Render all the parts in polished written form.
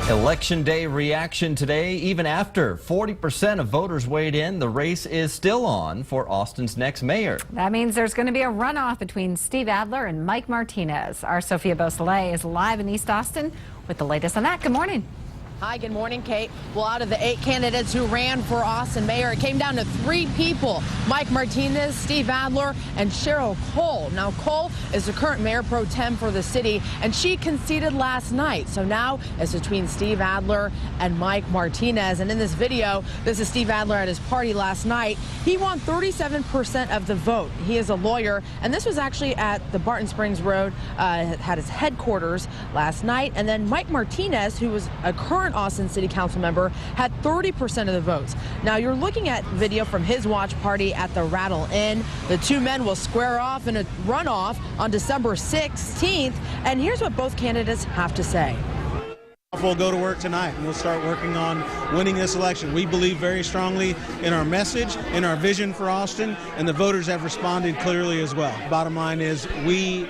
Election Day reaction today. Even after 40% of voters weighed in, the race is still on for Austin's next mayor. That means there's going to be a runoff between Steve Adler and Mike Martinez. Our Sophia Beausoleil is live in East Austin with the latest on that. Good morning. Hi, good morning, Kate. Well, out of the 8 candidates who ran for Austin mayor, it came down to 3 people: Mike Martinez, Steve Adler, and Cheryl Cole. Now, Cole is the current mayor pro tem for the city, and she conceded last night. So now it's between Steve Adler and Mike Martinez. And in this video, this is Steve Adler at his party last night. He won 37% of the vote. He is a lawyer, and this was actually at the Barton Springs Road, had his headquarters last night. And then Mike Martinez, who was a current Austin City Council member, had 30% of the votes. Now you're looking at video from his watch party at the Rattle Inn. The 2 men will square off in a runoff on December 16th. And here's what both candidates have to say. We'll go to work tonight and we'll start working on winning this election. We believe very strongly in our message, in our vision for Austin, and the voters have responded clearly as well. Bottom line is we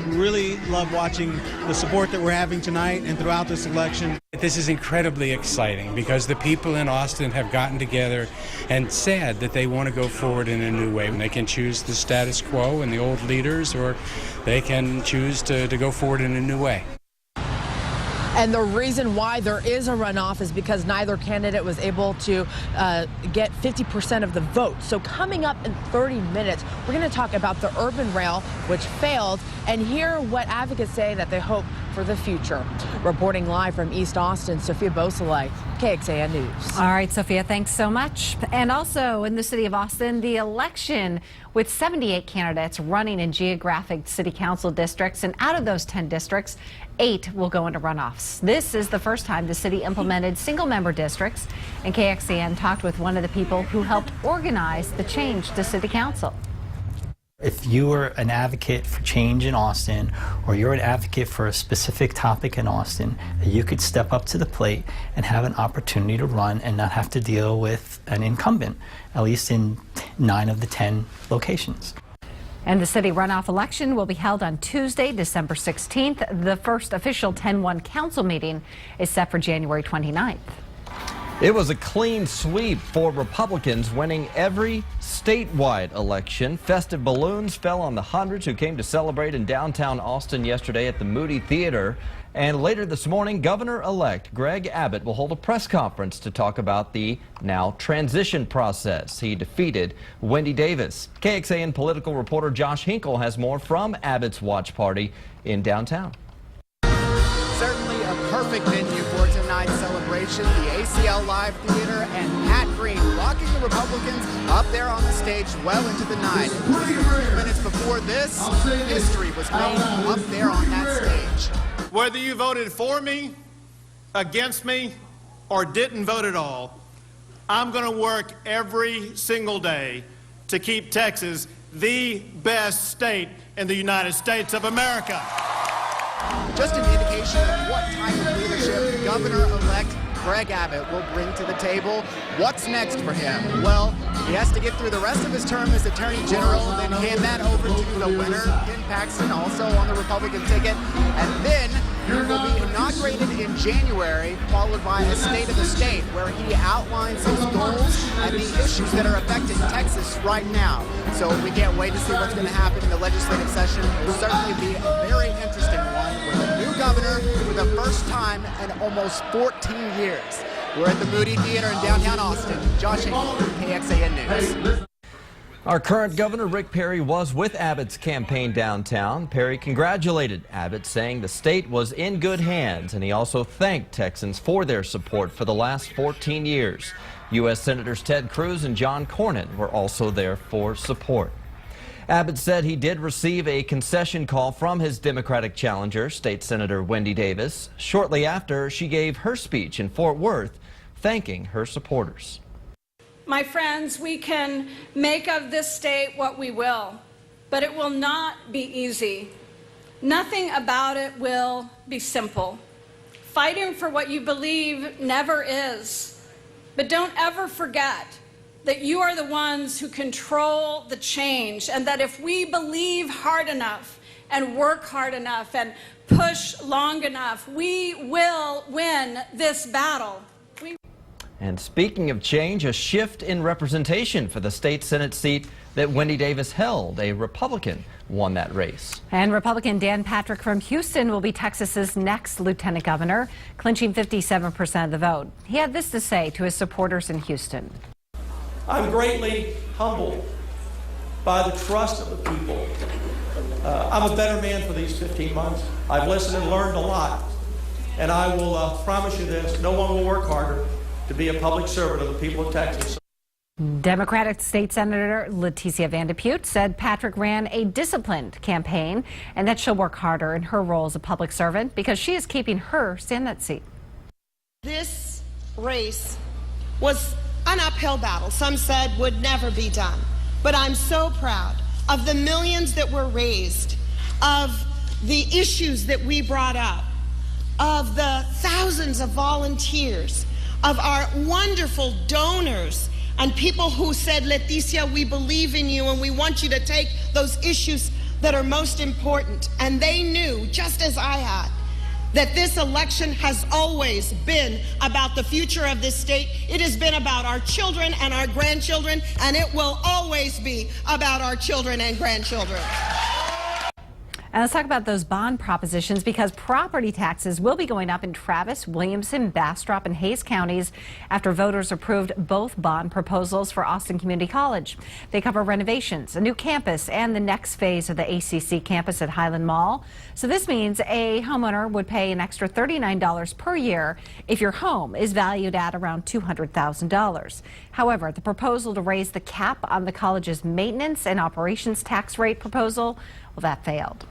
really love watching the support that we're having tonight and throughout this election. This is incredibly exciting because the people in Austin have gotten together and said that they want to go forward in a new way. They can choose the status quo and the old leaders, or they can choose to go forward in a new way. And the reason why there is a runoff is because neither candidate was able to get 50% of the vote. So coming up in 30 minutes, we're going to talk about the urban rail, which failed, and hear what advocates say that they hope for the future. Reporting live from East Austin, Sophia Beausoleil, KXAN News. All right, Sophia, thanks so much. And also in the city of Austin, the election with 78 candidates running in geographic city council districts, and out of those 10 districts, 8 will go into runoffs. This is the first time the city implemented single-member districts, and KXAN talked with one of the people who helped organize the change to city council. If you are an advocate for change in Austin, or you're an advocate for a specific topic in Austin, you could step up to the plate and have an opportunity to run and not have to deal with an incumbent, at least in 9 of the 10 locations. And the city runoff election will be held on Tuesday, December 16th. The first official 10-1 council meeting is set for January 29th. It was a clean sweep for Republicans, winning every statewide election. Festive balloons fell on the hundreds who came to celebrate in downtown Austin yesterday at the Moody Theater. And later this morning, Governor-elect Greg Abbott will hold a press conference to talk about the now transition process. He defeated Wendy Davis. KXAN political reporter Josh Hinkle has more from Abbott's watch party in downtown. Certainly a perfect venue for tonight's celebration. The ACL Live Theater and Pat Green locking the Republicans up there on the stage well into the night. And just a few minutes before this, history was made up there on that stage. Whether you voted for me, against me, or didn't vote at all, I'm going to work every single day to keep Texas the best state in the United States of America. Just an indication of what type of leadership Governor-elect Greg Abbott will bring to the table. What's next for him? Well, he has to get through the rest of his term as Attorney General, then hand that over to the winner, Ken Paxton, also on the Republican ticket. And then he will be inaugurated in January, followed by a State of the State, where he outlines his goals and the issues that are affecting Texas right now. So we can't wait to see what's going to happen in the legislative session. It will certainly be a very interesting one with a new governor for the first time in almost 14 years. We're at the Moody Theater in downtown Austin. Josh Hinkle, KXAN News. Our current governor, Rick Perry, was with Abbott's campaign downtown. Perry congratulated Abbott, saying the state was in good hands, and he also thanked Texans for their support for the last 14 years. U.S. Senators Ted Cruz and John Cornyn were also there for support. Abbott said he did receive a concession call from his Democratic challenger, State Senator Wendy Davis, shortly after she gave her speech in Fort Worth, thanking her supporters. My friends, we can make of this state what we will, but it will not be easy. Nothing about it will be simple. Fighting for what you believe never is. But don't ever forget that you are the ones who control the change, and that if we believe hard enough and work hard enough and push long enough. We will win this battle. And speaking of change, a shift in representation for the state Senate seat that Wendy Davis held. A Republican won that race. And Republican Dan Patrick from Houston will be Texas's next lieutenant governor, clinching 57% of the vote. He had this to say to his supporters in Houston. I'm greatly humbled by the trust of the people. I'm a better man for these 15 months. I've listened and learned a lot. And I will promise you this, no one will work harder to be a public servant of the people of Texas. Democratic State Senator Leticia Van de Putte said Patrick ran a disciplined campaign and that she'll work harder in her role as a public servant because she is keeping her Senate seat. This race was an uphill battle. Some said would never be done. But I'm so proud of the millions that were raised, of the issues that we brought up, of the thousands of volunteers, of our wonderful donors and people who said, Leticia, we believe in you and we want you to take those issues that are most important. And they knew, just as I had, that this election has always been about the future of this state. It has been about our children and our grandchildren, and it will always be about our children and grandchildren. And let's talk about those bond propositions because property taxes will be going up in Travis, Williamson, Bastrop, and Hayes counties after voters approved both bond proposals for Austin Community College. They cover renovations, a new campus, and the next phase of the ACC campus at Highland Mall. So this means a homeowner would pay an extra $39 per year if your home is valued at around $200,000. However, the proposal to raise the cap on the college's maintenance and operations tax rate proposal, well, that failed.